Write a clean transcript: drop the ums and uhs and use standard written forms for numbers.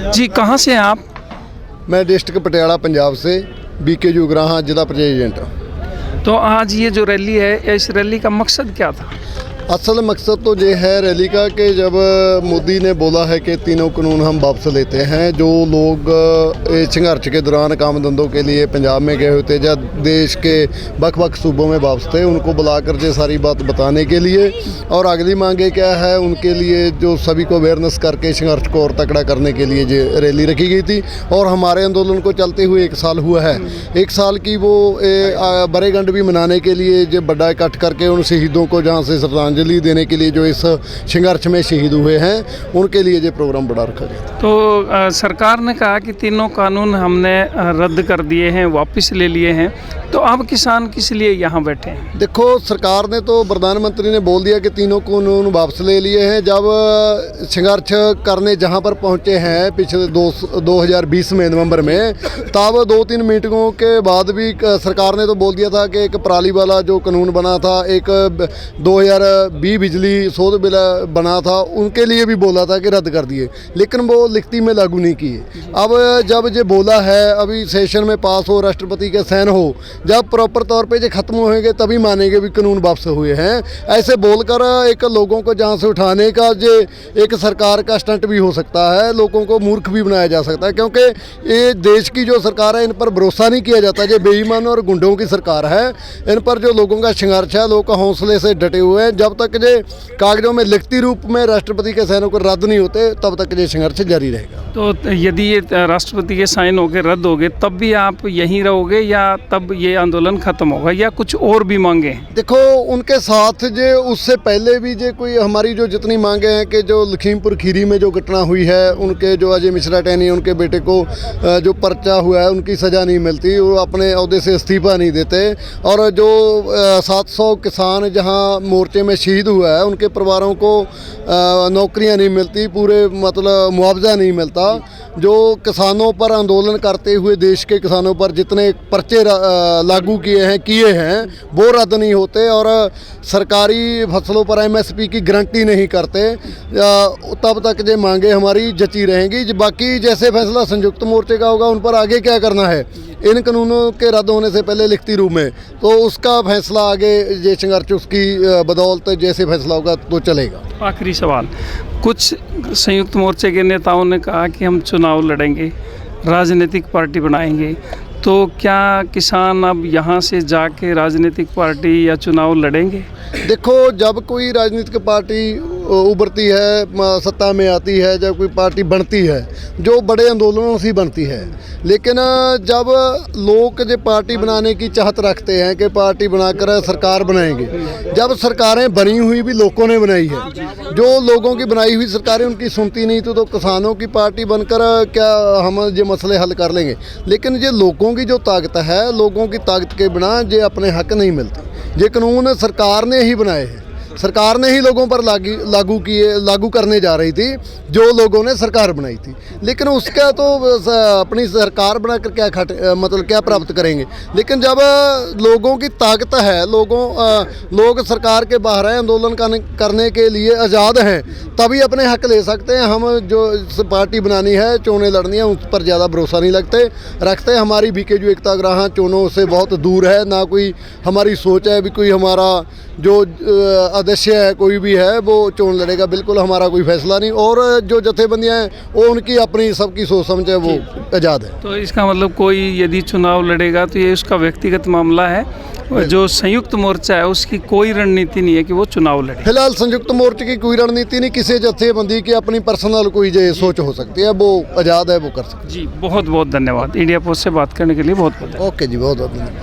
जी, कहाँ से हैं आप? मैं डिस्ट्रिक्ट पटियाला पंजाब से बीके जुगराहा जिला प्रेसिडेंट। तो आज ये जो रैली है, इस रैली का मकसद क्या था? असल मकसद तो ये है रैली का कि जब मोदी ने बोला है कि तीनों कानून हम वापस लेते हैं, जो लोग संघर्ष के दौरान काम धंधों के लिए पंजाब में गए हुए थे या देश के बख सूबों में वापस थे, उनको बुलाकर ये सारी बात बताने के लिए, और अगली मांगे क्या है उनके लिए, जो सभी को अवेयरनेस करके संघर्ष को और तकड़ा करने के लिए ये रैली रखी गई थी। और हमारे आंदोलन को चलते हुए 1 साल हुआ है। 1 साल की वो बरेगंड भी मनाने के लिए जो बड़ा इकट्ठ करके उन शहीदों को जहाँ से श्रद्धांजलि देने के लिए जो इस संघर्ष में शहीद हुए हैं, उनके लिए ये प्रोग्राम बड़ा रखा गया था। तो सरकार ने कहा कि तीनों कानून हमने रद्द कर दिए हैं, वापस ले लिए हैं, तो अब किसान किस लिए यहाँ बैठे हैं? देखो, सरकार ने तो प्रधानमंत्री ने बोल दिया कि तीनों कानून वापस ले लिए हैं। जब संघर्ष करने जहाँ पर पहुँचे हैं पिछले 2020 में नवंबर में, तब 2-3 मीटिंगों के बाद भी सरकार ने तो बोल दिया था कि एक पराली वाला जो कानून बना था, एक 2020 बिजली शोध बिल बना था, उनके लिए भी बोला था कि रद्द कर दिए, लेकिन वो लिखती में लागू नहीं किए। अब जब ये बोला है, अभी सेशन में पास हो, राष्ट्रपति के साइन हो, जब प्रॉपर तौर पे ये खत्म होंगे तभी मानेंगे भी कानून वापस हुए हैं। ऐसे बोलकर एक लोगों को जहाँ से उठाने का ये एक सरकार का स्टंट भी हो सकता है, लोगों को मूर्ख भी बनाया जा सकता है, क्योंकि ये देश की जो सरकार है इन पर भरोसा नहीं किया जाता। ये बेईमान और गुंडों की सरकार है, इन पर जो लोगों का संघर्ष है, लोग हौसले से डटे हुए हैं। जब तक ये कागजों में लिखती रूप में राष्ट्रपति के साइनों को रद्द नहीं होते, तब तक ये संघर्ष जारी रहेगा। तो यदि ये राष्ट्रपति के साइन हो गए, रद्द हो गए, तब भी आप यहीं रहोगे या तब ये आंदोलन खत्म होगा, या कुछ और भी मांगे हैं? देखो, उनके साथ जो उससे पहले भी जो कोई हमारी जो जितनी मांगे हैं कि जो लखीमपुर खीरी में जो घटना हुई है, उनके जो अजय मिश्रा टैनी, उनके बेटे को जो पर्चा हुआ है, उनकी सज़ा नहीं मिलती, वो अपने ओहदे से इस्तीफा नहीं देते, और जो 700 किसान जहां मोर्चे में शहीद हुआ है, उनके परिवारों को नौकरियां नहीं मिलती, पूरे मतलब मुआवजा नहीं मिलता। जो किसानों पर आंदोलन करते हुए देश के किसानों पर जितने पर्चे लागू किए हैं वो रद्द नहीं होते, और सरकारी फसलों पर MSP की गारंटी नहीं करते, तब तक ये मांगे हमारी जची रहेंगी। बाकी जैसे फैसला संयुक्त मोर्चे का होगा, उन पर आगे क्या करना है इन कानूनों के रद्द होने से पहले लिखती रूप में, तो उसका फैसला आगे ये संघर्ष उसकी बदौलत जैसे फैसला होगा तो चलेगा। आखिरी सवाल, कुछ संयुक्त मोर्चे के नेताओं ने कहा कि हम चुनाव लड़ेंगे, राजनीतिक पार्टी बनाएंगे, तो क्या किसान अब यहाँ से जाके राजनीतिक पार्टी या चुनाव लड़ेंगे? देखो, जब कोई राजनीतिक पार्टी उभरती है, सत्ता में आती है, जब कोई पार्टी बनती है, जो बड़े आंदोलनों से बनती है, लेकिन जब लोग जो पार्टी बनाने की चाहत रखते हैं कि पार्टी बनाकर सरकार बनाएंगे, जब सरकारें बनी हुई भी लोगों ने बनाई है, जो लोगों की बनाई हुई सरकारें उनकी सुनती नहीं, तो किसानों की पार्टी बनकर क्या हम ये मसले हल कर लेंगे? लेकिन ये लोगों की जो ताकत है, लोगों की ताकत के बिना ये अपने हक नहीं मिलते। ये कानून सरकार ने ही बनाए हैं, सरकार ने ही लोगों पर लागू करने जा रही थी, जो लोगों ने सरकार बनाई थी, लेकिन उसका तो अपनी सरकार बनाकर क्या प्राप्त करेंगे? लेकिन जब लोगों की ताकत है, लोग सरकार के बाहर हैं, आंदोलन करने के लिए आज़ाद हैं, तभी अपने हक ले सकते हैं। हम जो पार्टी बनानी है, चोनें लड़नी है, उस पर ज़्यादा भरोसा नहीं रखते। हमारी बीके जो एकता ग्राहा चोनों से बहुत दूर है, ना कोई हमारी सोच है भी कोई हमारा जो अध्यक्ष है कोई भी है वो चोन लड़ेगा, बिल्कुल हमारा कोई फैसला नहीं। और जो जथेबंदियां हैं वो उनकी अपनी सबकी सोच समझ है, वो आज़ाद है। तो इसका मतलब कोई यदि चुनाव लड़ेगा तो ये उसका व्यक्तिगत मामला है, जो संयुक्त मोर्चा है उसकी कोई रणनीति नहीं है कि वो चुनाव लड़े? फिलहाल संयुक्त मोर्चे की कोई रणनीति नहीं, किसी जथेबंदी की अपनी पर्सनल कोई जो सोच हो सकती है, वो आज़ाद है, वो कर सकती है। जी, बहुत बहुत धन्यवाद। इंडिया पोस्ट से बात करने के लिए बहुत बहुत। ओके जी, बहुत बहुत धन्यवाद।